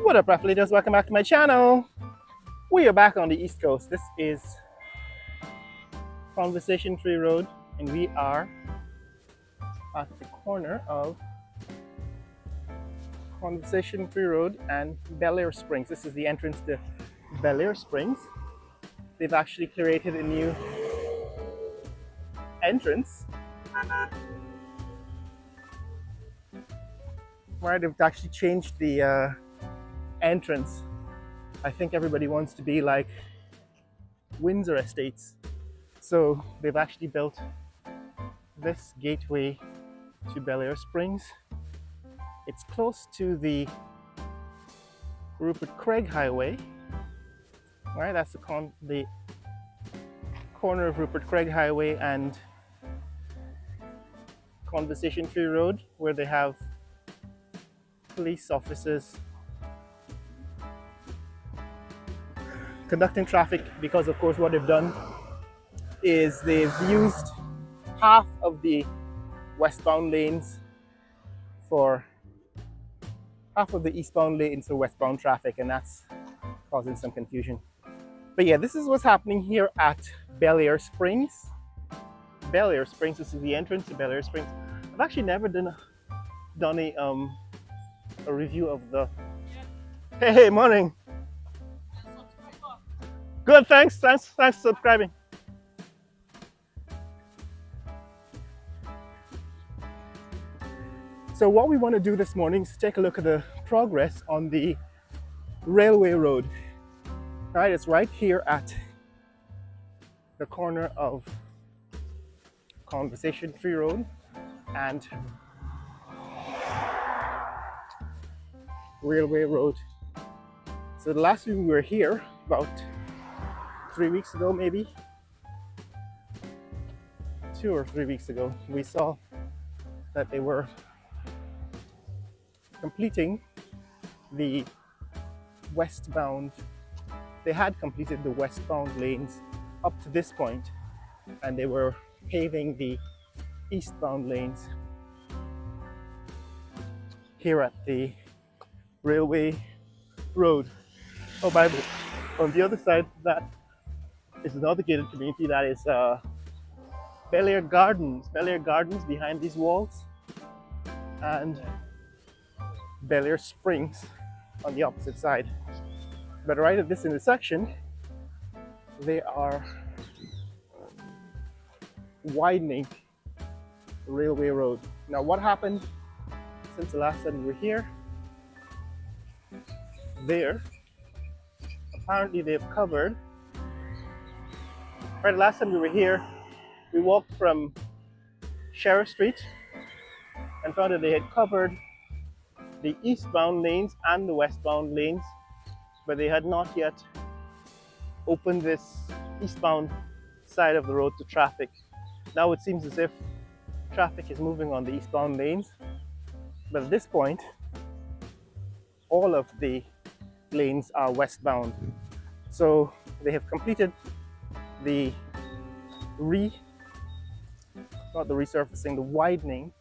What up, athletes? Welcome back to my channel. We are back on the East Coast. This is Conversation Tree Road, and we are at the corner of Conversation Tree Road and Bel Air Springs. This is the entrance to Bel Air Springs. They've actually created a new entrance where they've actually changed the entrance. I think everybody wants to be like Windsor Estates. So they've actually built this gateway to Bel Air Springs. It's close to the Rupert Craig Highway. Right, that's the corner of Rupert Craig Highway and Conversation Tree Road, where they have police officers conducting traffic, because of course what they've done is they've used half of the westbound lanes for half of the eastbound lanes for westbound traffic, and that's causing some confusion. But yeah, this is what's happening here at Bel Air Springs. Bel Air Springs, this is the entrance to Bel Air Springs. I've actually never done a review of the... Hey, morning. Good, thanks for subscribing. So what we want to do this morning is take a look at the progress on the railway road. All right, it's right here at the corner of Conversation Tree Road and Railway Road. So the last time we were here, about 3 weeks ago, maybe 2 or 3 weeks ago, we saw that they were completing the westbound. They had completed the westbound lanes up to this point, and they were paving the eastbound lanes here at the railway road. Oh, by the way, on the other side, that is another gated community. That is Bel Air Gardens. Bel Air Gardens behind these walls, and Bel Air Springs on the opposite side. But right at this intersection, they are widening the railway road. Now, what happened since the last time we were here? Apparently they've covered. Right, last time we were here, we walked from Sheriff Street and found that they had covered the eastbound lanes and the westbound lanes, but they had not yet opened this eastbound side of the road to traffic. Now it seems as if traffic is moving on the eastbound lanes, but at this point, all of the lanes are westbound. So they have completed the the widening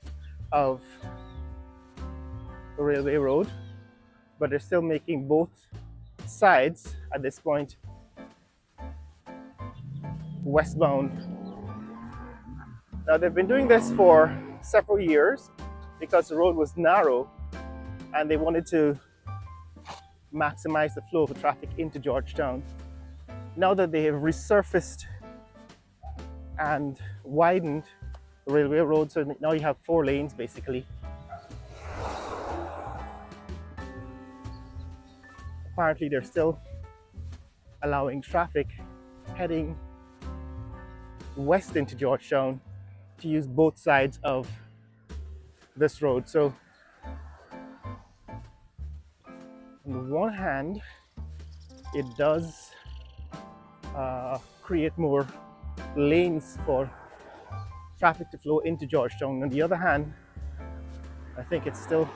of the railway road, but they're still making both sides at this point westbound. Now they've been doing this for several years because the road was narrow and they wanted to maximize the flow of traffic into Georgetown. Now that they have resurfaced and widened the railway road, so now you have 4 lanes basically. Apparently they're still allowing traffic heading west into Georgetown to use both sides of this road. So on the one hand, it does create more lanes for traffic to flow into Georgetown. On the other hand, I think it's a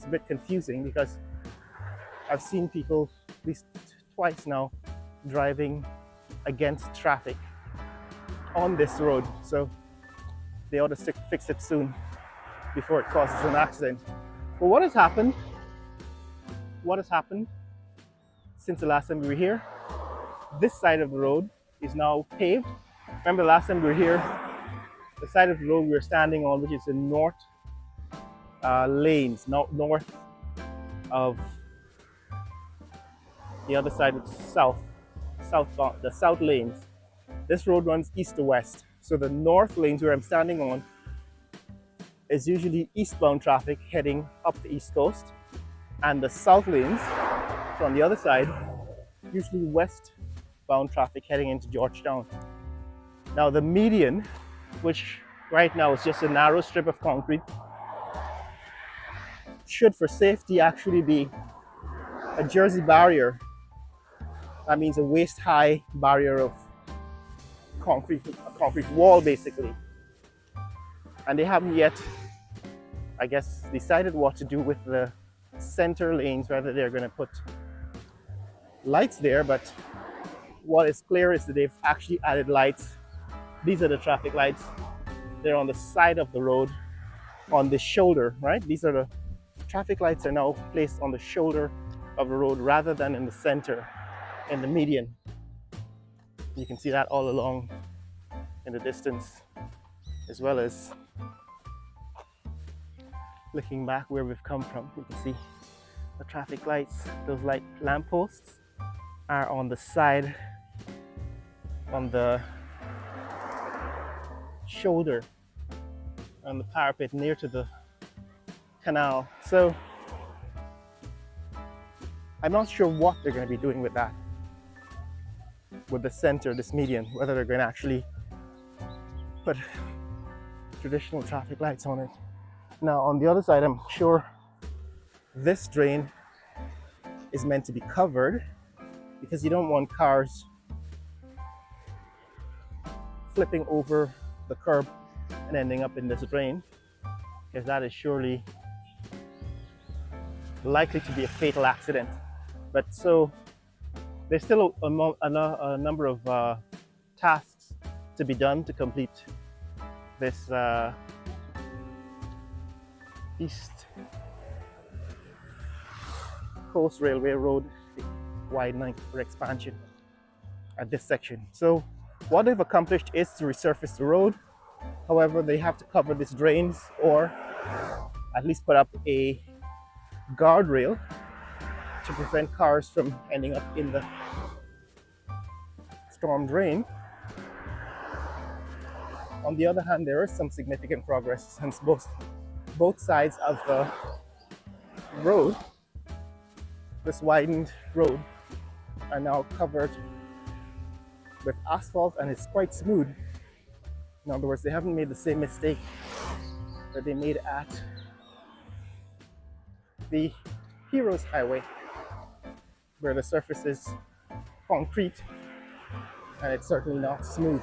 bit confusing because I've seen people at least twice now driving against traffic on this road. So they ought to fix it soon before it causes an accident. But what has happened what has happened since the last time we were here. This side of the road is now paved. Remember the last time we were here, the side of the road we were standing on, which is the north lanes, north of the other side, of the south lanes. This road runs east to west. So the north lanes where I'm standing on is usually eastbound traffic heading up the East Coast, and the south lanes from the other side, usually westbound traffic heading into Georgetown. Now the median, which right now is just a narrow strip of concrete, should for safety actually be a Jersey barrier. That means a waist-high barrier of concrete, a concrete wall basically. And they haven't yet, I guess, decided what to do with the center lanes, whether they're going to put lights there. But what is clear is that they've actually added lights. These are the traffic lights. They're on the side of the road, on the shoulder, right? These are the traffic lights are now placed on the shoulder of the road rather than in the center, in the median. You can see that all along in the distance, as well as looking back where we've come from. You can see the traffic lights, those light lamp posts are on the side, on the shoulder, on the parapet near to the canal. So I'm not sure what they're going to be doing with that, with the center, this median, whether they're going to actually put traditional traffic lights on it. Now on the other side, I'm sure this drain is meant to be covered because you don't want cars flipping over the curb and ending up in this drain, because that is surely likely to be a fatal accident. But so there's still a number of tasks to be done to complete this East Coast Railway Road widening or expansion at this section. So what they've accomplished is to resurface the road. However, they have to cover these drains or at least put up a guardrail to prevent cars from ending up in the storm drain. On the other hand, there is some significant progress since both sides of the road, this widened road, are now covered with asphalt, and it's quite smooth. In other words, they haven't made the same mistake that they made at the Heroes Highway, where the surface is concrete and it's certainly not smooth.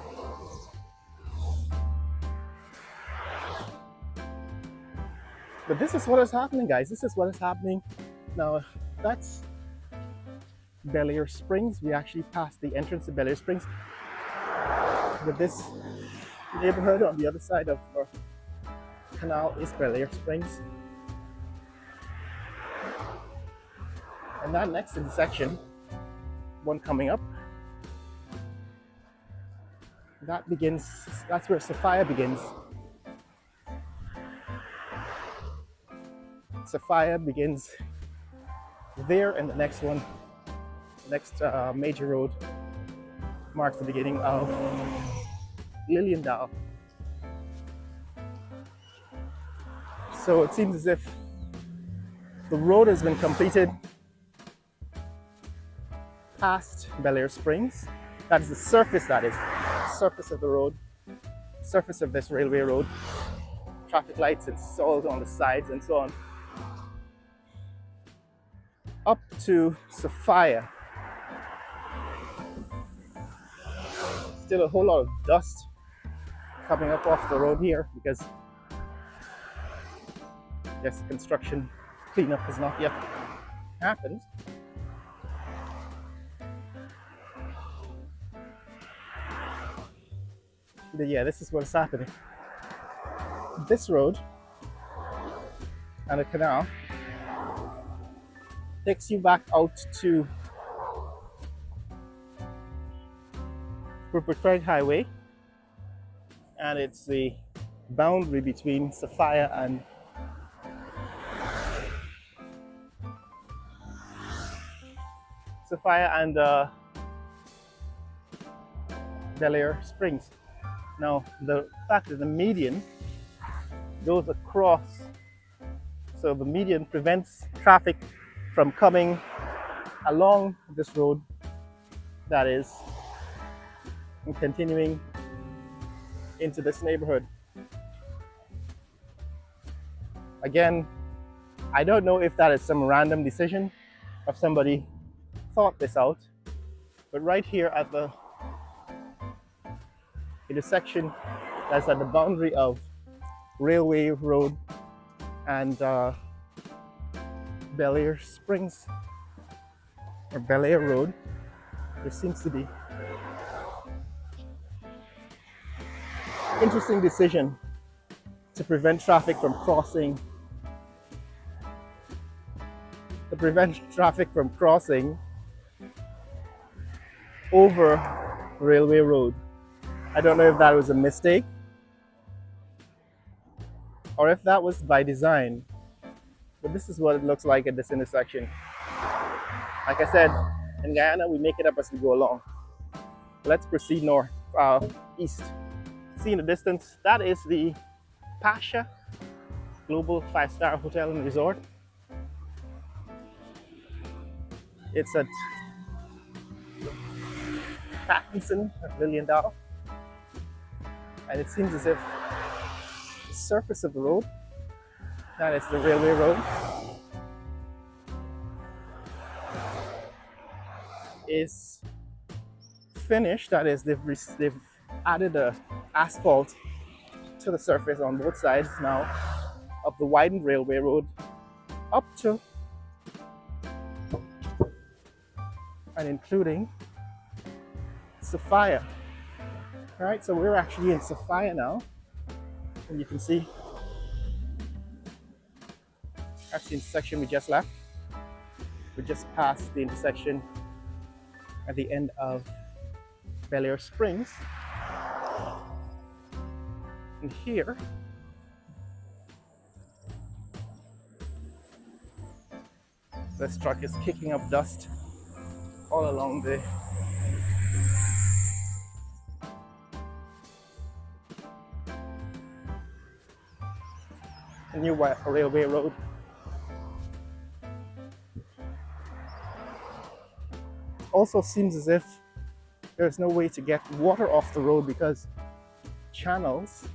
But this is what is happening, guys. This is what is happening. Now, that's Bel Air Springs. We actually passed the entrance to Bel Air Springs. But this neighborhood on the other side of the canal is Bel Air Springs. And that next intersection, one coming up, that's where Sophia begins. Sophia begins there, and the next one, the next major road, marks the beginning of Lilliendale. So it seems as if the road has been completed past Bel Air Springs. That is the surface, surface of the road, surface of this railway road. Traffic lights installed on the sides and so on. Up to Sophia. Still a whole lot of dust coming up off the road here because yes, construction cleanup has not yet happened. But yeah, this is what's happening. This road and the canal Takes you back out to Perpetual Highway, and it's the boundary between Sophia and Bel Air Springs. Now, the fact that the median goes across, so the median prevents traffic from coming along this road that is continuing into this neighborhood. Again, I don't know if that is some random decision of somebody thought this out, but right here at the intersection that's at the boundary of Railway Road and Bel Air Springs, or Bel Air Road, there seems to be interesting decision to prevent traffic from crossing over Railway Road. I don't know if that was a mistake or if that was by design, but this is what it looks like at this intersection. Like I said, in Guyana, we make it up as we go along. Let's proceed east. See in the distance, that is the Pasha Global 5-Star Hotel and Resort. It's at Pattinson, $1 million. And it seems as if the surface of the road, that is the railway road, is finished. That is, they've added a asphalt to the surface on both sides now of the widened railway road up to and including Sophia. All right, so we're actually in Sophia now, and you can see that's the intersection we just left. We just passed the intersection at the end of Bel Air Springs. And here, this truck is kicking up dust all along the new railway road. Also seems as if there's no way to get water off the road because channels,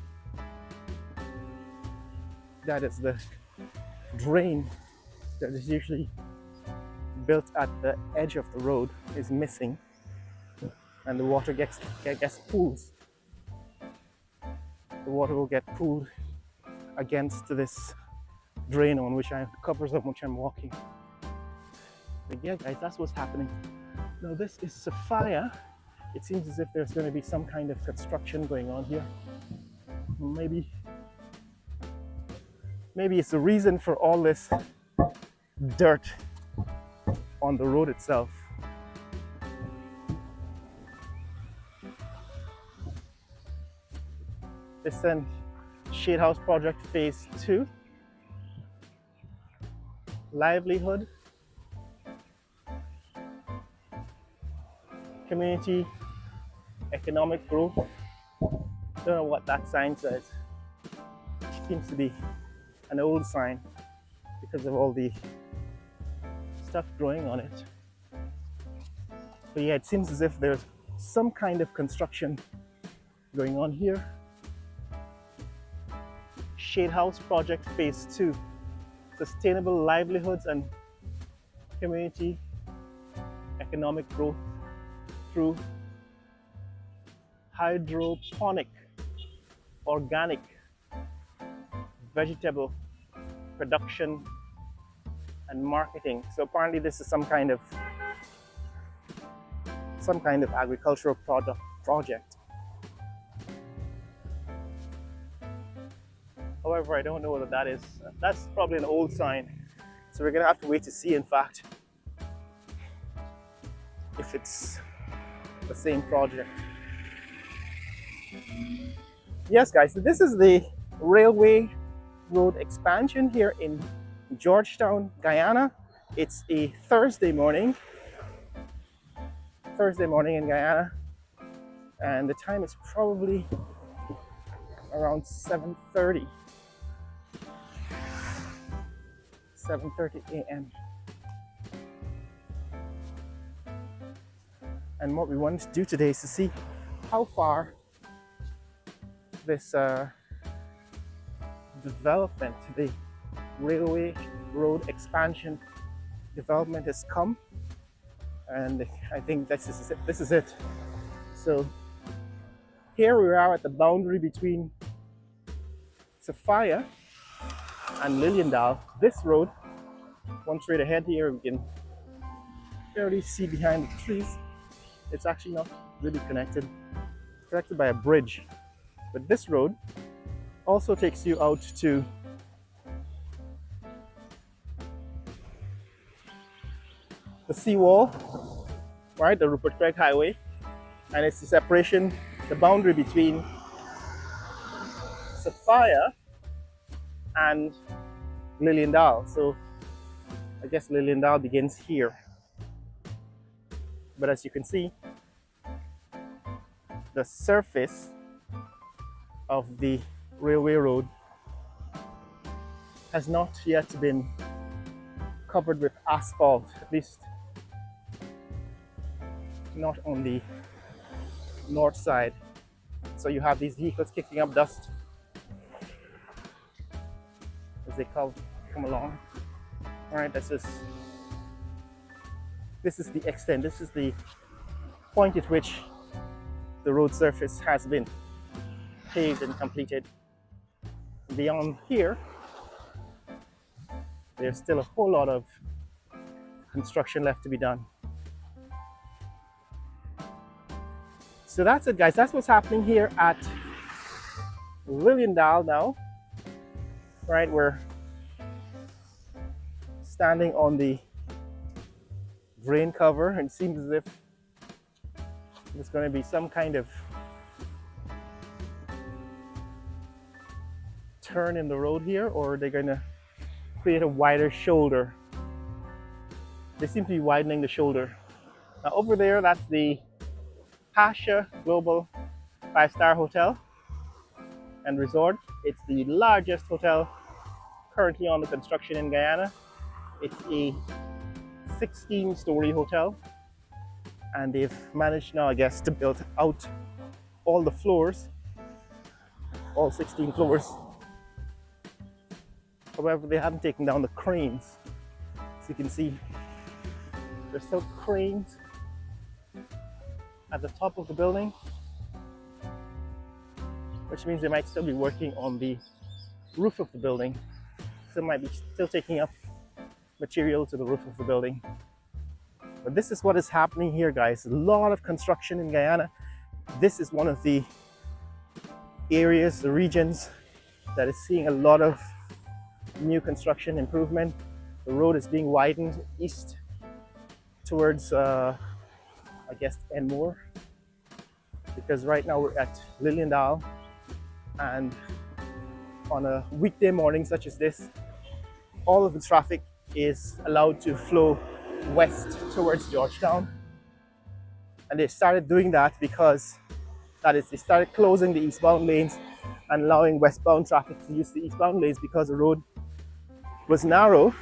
that is the drain that is usually built at the edge of the road, is missing, and the water gets pools. The water will get pooled against this drain on which covers on which I'm walking. But yeah, guys, that's what's happening. Now this is Sophia. It seems as if there's going to be some kind of construction going on here. Maybe it's the reason for all this dirt on the road itself. This then Shade House Project Phase 2. Livelihood, community, economic growth. Don't know what that sign says. It seems to be an old sign because of all the stuff growing on it. But yeah, it seems as if there's some kind of construction going on here. Shade House Project Phase 2. Sustainable livelihoods and community economic growth through hydroponic, organic vegetable production and marketing. So apparently this is some kind of agricultural project. However, I don't know whether that is. That's probably an old sign. So we're gonna have to wait to see, in fact, if it's the same project. Yes, guys, so this is the railway road expansion here in Georgetown, Guyana. It's a Thursday morning in Guyana, and the time is probably around 7:30 a.m. And what we wanted to do today is to see how far this development, the railway road expansion development has come. And I think this is it. So here we are at the boundary between Sophia and Liliendaal. This road, one straight ahead here, we can barely see behind the trees. It's actually not really connected. It's connected by a bridge. But this road also takes you out to the seawall, right? The Rupert Craig Highway. And it's the separation, the boundary between Sophia and Liliendaal. So I guess Liliendaal begins here. But as you can see, the surface of the railway road has not yet been covered with asphalt, at least not on the north side. So you have these vehicles kicking up dust as they come along. All right, this is the extent, this is the point at which the road surface has been paved and completed. Beyond here, there's still a whole lot of construction left to be done. So that's it, guys. That's what's happening here at Liliendaal now. Right, we're standing on the drain cover, and it seems as if there's going to be some kind of turn in the road here, or they're going to create a wider shoulder. They seem to be widening the shoulder. Now over there, that's the Pasha Global 5-star Hotel and Resort. It's the largest hotel currently under construction in Guyana. It's a 16-story hotel, and they've managed now, I guess, to build out all the floors, all 16 floors. However, they haven't taken down the cranes. As you can see, there's still cranes at the top of the building, which means they might still be working on the roof of the building. So might be still taking up material to the roof of the building. But this is what is happening here, guys. A lot of construction in Guyana. This is one of the areas, the regions that is seeing a lot of new construction improvement. The road is being widened east towards, I guess, Enmore, because right now we're at Liliendaal, and on a weekday morning such as this, all of the traffic is allowed to flow west towards Georgetown. And they started doing that because they started closing the eastbound lanes and allowing westbound traffic to use the eastbound lanes because the road was narrow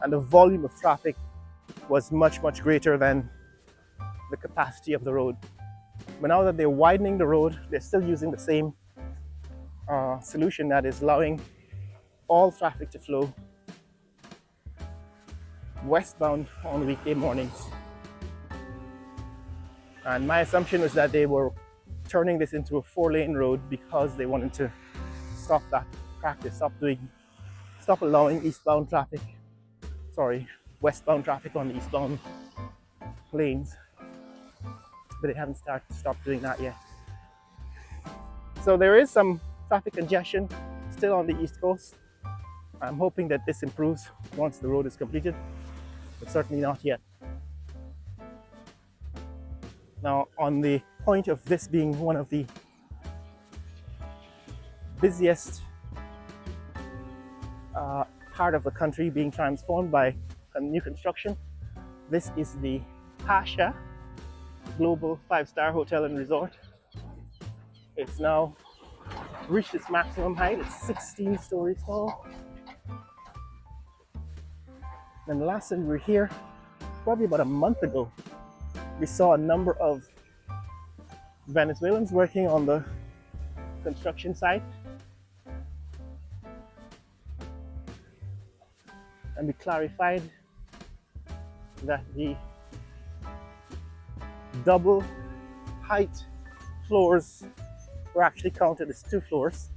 and the volume of traffic was much, much greater than the capacity of the road. But now that they're widening the road, they're still using the same solution, that is allowing all traffic to flow westbound on weekday mornings. And my assumption was that they were turning this into a 4-lane road because they wanted to stop that practice, stop allowing westbound traffic on the eastbound lanes. But they haven't stopped doing that yet. So there is some traffic congestion still on the east coast. I'm hoping that this improves once the road is completed, but certainly not yet. Now, on the point of this being one of the busiest part of the country being transformed by a new construction, this is the Pasha Global 5-Star Hotel and Resort. It's now reached its maximum height. It's 16 stories tall. And the last time we were here, probably about a month ago, we saw a number of Venezuelans working on the construction site. And we clarified that the double height floors were actually counted as 2 floors.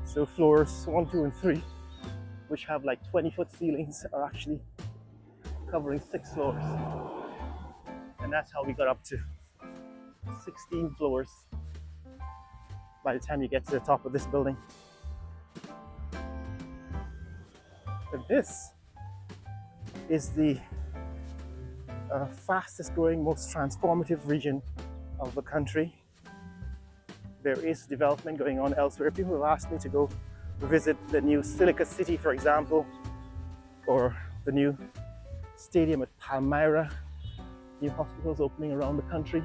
So floors 1, 2, and 3, which have like 20-foot ceilings, are actually covering 6 floors. And that's how we got up to 16 floors by the time you get to the top of this building. But this is the fastest growing, most transformative region of the country. There is development going on elsewhere. People have asked me to go visit the new Silica City, for example, or the new stadium at Palmyra, new hospitals opening around the country.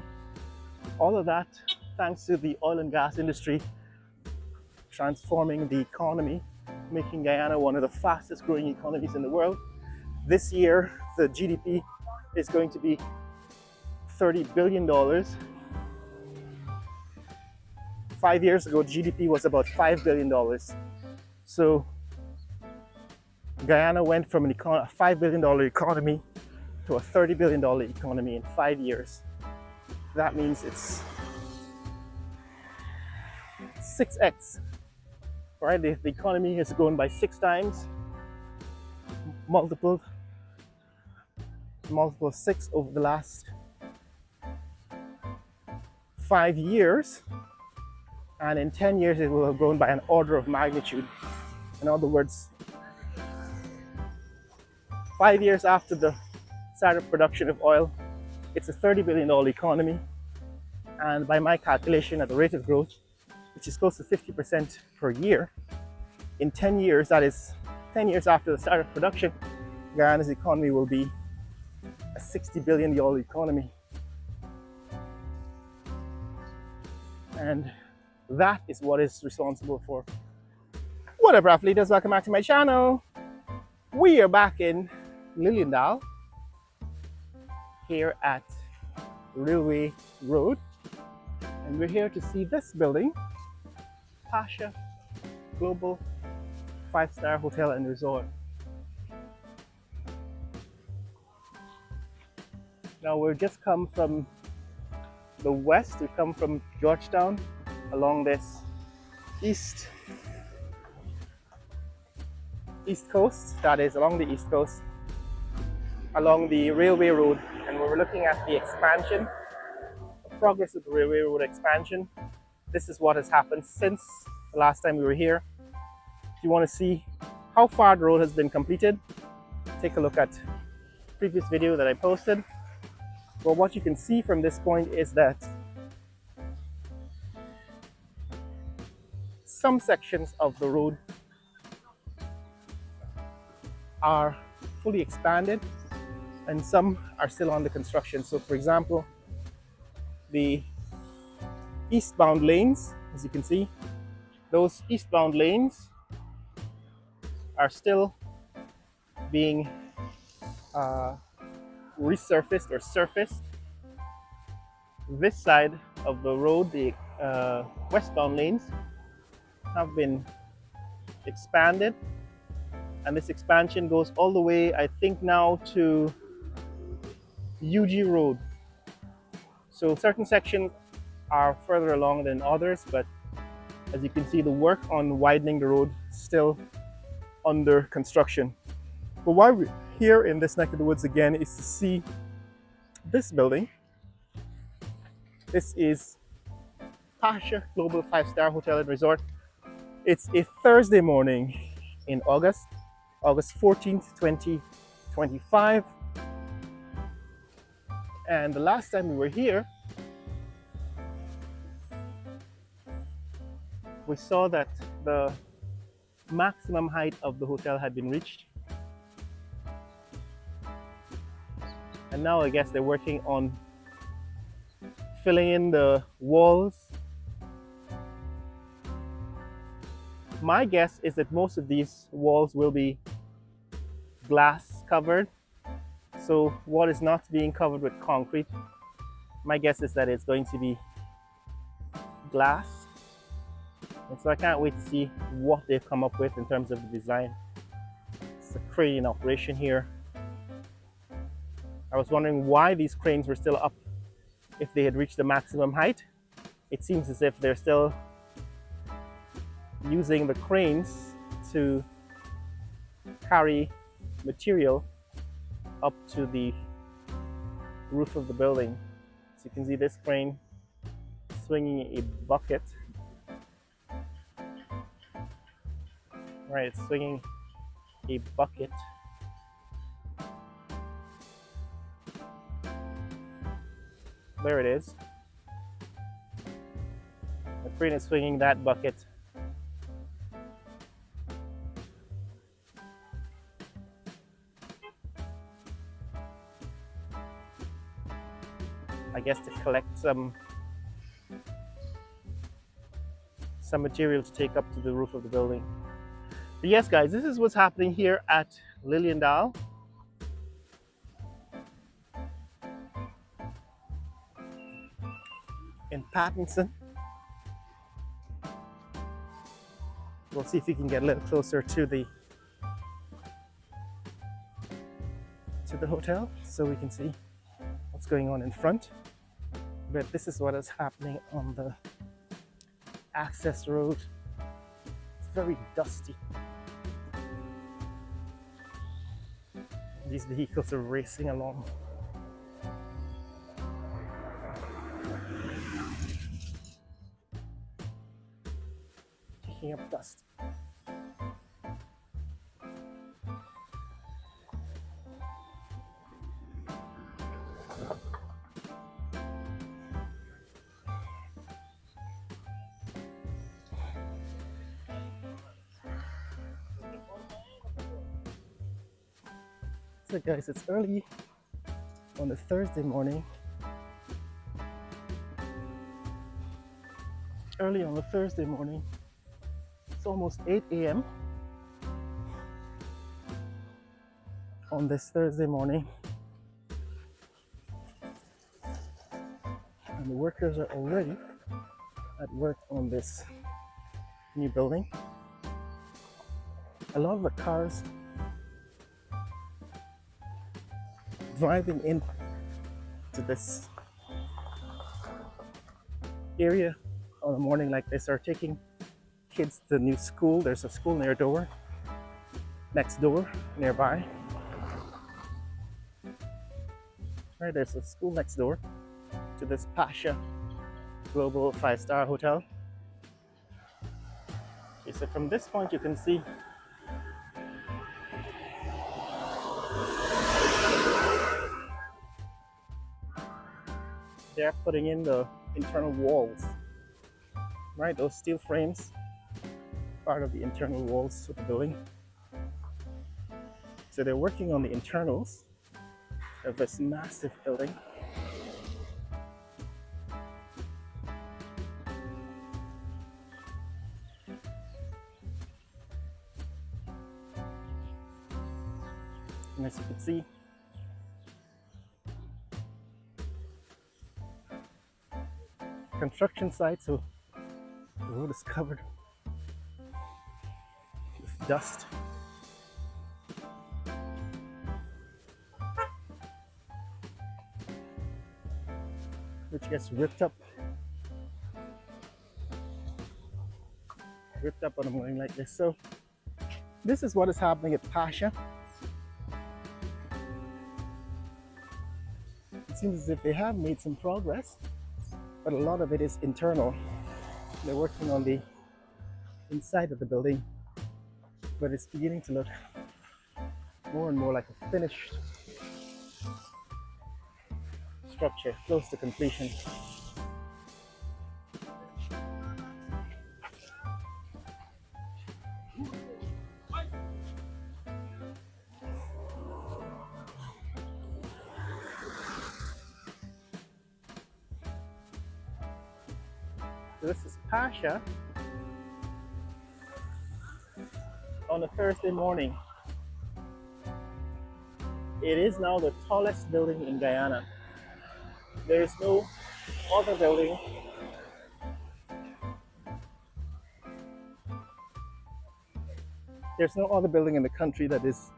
All of that thanks to the oil and gas industry transforming the economy, making Guyana one of the fastest growing economies in the world. This year, the GDP is going to be $30 billion. 5 years ago, GDP was about $5 billion. So Guyana went from a $5 billion economy to a $30 billion economy in 5 years. That means it's 6x, right? The economy has grown by 6 times, multiple 6 over the last 5 years. And in 10 years, it will have grown by an order of magnitude. In other words, 5 years after the start of production of oil, it's a $30 billion economy. And by my calculation, at the rate of growth, which is close to 50% per year, in 10 years, that is 10 years after the start of production, Guyana's economy will be a $60 billion economy. And that is what is responsible for what up, Raf leaders? Welcome back to my channel. We are back in Liliendal here at Railway Road, and we're here to see this building, Pasha Global 5-Star Hotel and Resort. Now we've just come from the west. We come from Georgetown along this east coast, that is along the east coast, along the railway road, and we're looking at the expansion, the progress of the railway road expansion. This is what has happened since the last time we were here. If you want to see how far the road has been completed, take a look at the previous video that I posted. But what you can see from this point is that some sections of the road are fully expanded and some are still under construction. So for example, the eastbound lanes, as you can see, those eastbound lanes are still being resurfaced or surfaced. This side of the road, the westbound lanes, have been expanded, and this expansion goes all the way, I think now, to UG Road. So certain sections are further along than others, but as you can see, the work on widening the road is still under construction. But why we're here in this neck of the woods again is to see this building. This is Pasha Global 5-Star Hotel and Resort. It's a Thursday morning in August 14th, 2025. And the last time we were here, we saw that the maximum height of the hotel had been reached. And now I guess they're working on filling in the walls. My guess is that most of these walls will be glass covered. So what is not being covered with concrete, my guess is that it's going to be glass. And so I can't wait to see what they've come up with in terms of the design. It's a crane in operation here. I was wondering why these cranes were still up if they had reached the maximum height. It seems as if they're still using the cranes to carry material up to the roof of the building. So you can see this crane swinging a bucket. Right, it's swinging a bucket. There it is. The crane is swinging that bucket. I guess to collect some material to take up to the roof of the building. But yes, guys, this is what's happening here at Liliendal. In Pattinson. We'll see if we can get a little closer to the hotel so we can see what's going on in front. But this is what is happening on the access road. It's very dusty. These vehicles are racing along. Kicking up dust. So guys, it's early on a Thursday morning. Early on a Thursday morning. It's almost 8 a.m. on this Thursday morning. And the workers are already at work on this new building. A lot of the cars driving in to this area on a morning like this are taking kids to the new school. There's a school next door, nearby. Right, there's a school next door to this Pasha Global 5-star hotel. Okay, so from this point you can see they're putting in the internal walls, right? Those steel frames, part of the internal walls of the building. So they're working on the internals of this massive building. And as you can see, construction site, so the road is covered with dust. Which gets ripped up on a morning like this. So this is what is happening at Pasha. It seems as if they have made some progress, but a lot of it is internal. They're working on the inside of the building, but it's beginning to look more and more like a finished structure close to completion. So this is Pasha on a Thursday morning. It is now the tallest building in Guyana. There is no other building there's no other building in the country that is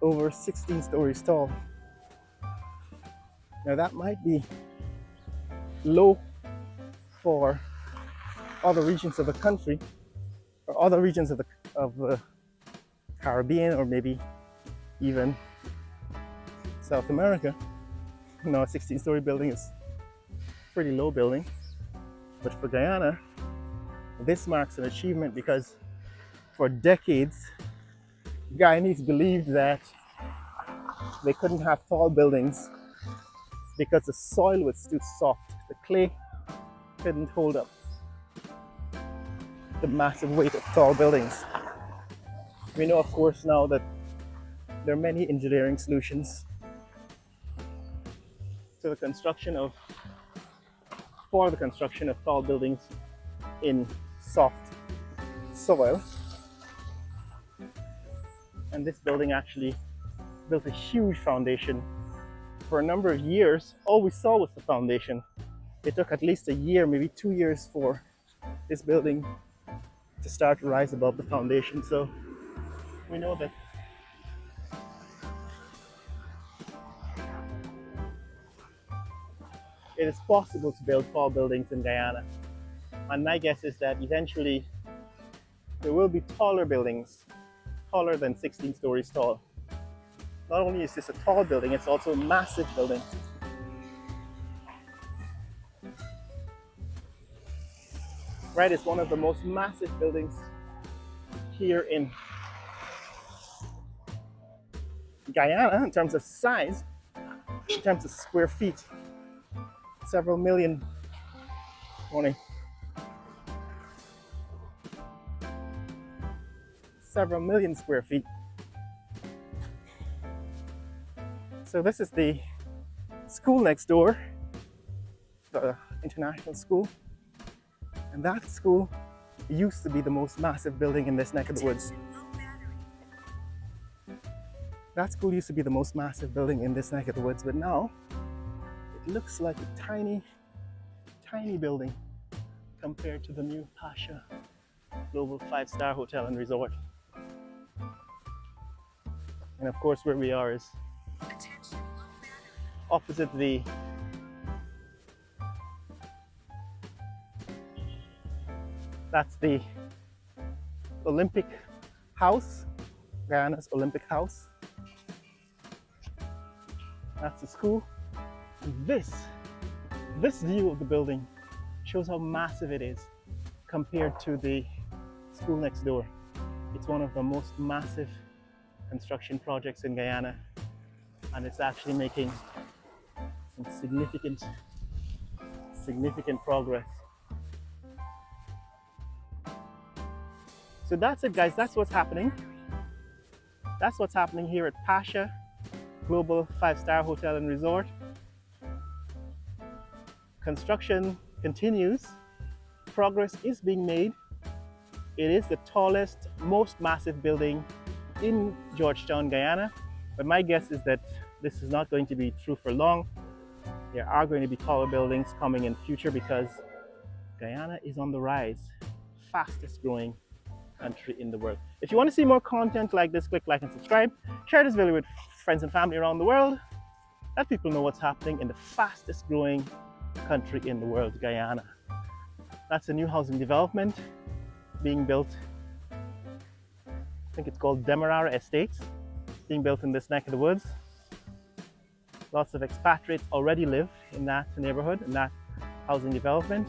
over 16 stories tall. Now that might be low for other regions of the country or other regions of the Caribbean or maybe even South America. You know, a 16-story building is a pretty low building. But for Guyana, this marks an achievement because for decades, Guyanese believed that they couldn't have tall buildings because the soil was too soft. The clay couldn't hold up the massive weight of tall buildings. We know, of course, now that there are many engineering solutions for the construction of tall buildings in soft soil. And this building actually built a huge foundation. For a number of years, all we saw was the foundation. It took at least a year, maybe 2 years for this building to start to rise above the foundation. So we know that it is possible to build tall buildings in Guyana. And my guess is that eventually there will be taller buildings, taller than 16 stories tall. Not only is this a tall building, it's also a massive building. Right, it's one of the most massive buildings here in Guyana in terms of size, in terms of square feet. Several million square feet. So this is the school next door, the international school. And that school used to be the most massive building in this neck of the woods. That school used to be the most massive building in this neck of the woods, but now it looks like a tiny, tiny building compared to the new Pasha Global 5-star Hotel and Resort. And of course, where we are is opposite that's the Olympic House, Guyana's Olympic House. That's the school. And this view of the building shows how massive it is compared to the school next door. It's one of the most massive construction projects in Guyana, and it's actually making some significant progress. So that's it, guys. That's what's happening. That's what's happening here at Pasha Global 5-star Hotel and Resort. Construction continues. Progress is being made. It is the tallest, most massive building in Georgetown, Guyana. But my guess is that this is not going to be true for long. There are going to be taller buildings coming in future because Guyana is on the rise, fastest growing country in the world. If you want to see more content like this, click like and subscribe. Share this video with friends and family around the world. Let people know what's happening in the fastest growing country in the world, Guyana. That's a new housing development being built. I think it's called Demerara Estates, being built in this neck of the woods. Lots of expatriates already live in that neighborhood, in that housing development.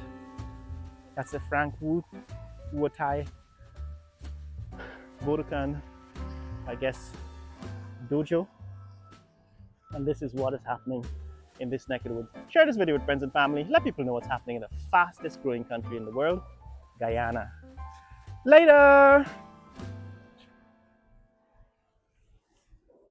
That's a Frank Wu, Wuotai, Bodokan, I guess, dojo. And this is what is happening in this neck of the woods. Share this video with friends and family. Let people know what's happening in the fastest growing country in the world, Guyana. Later!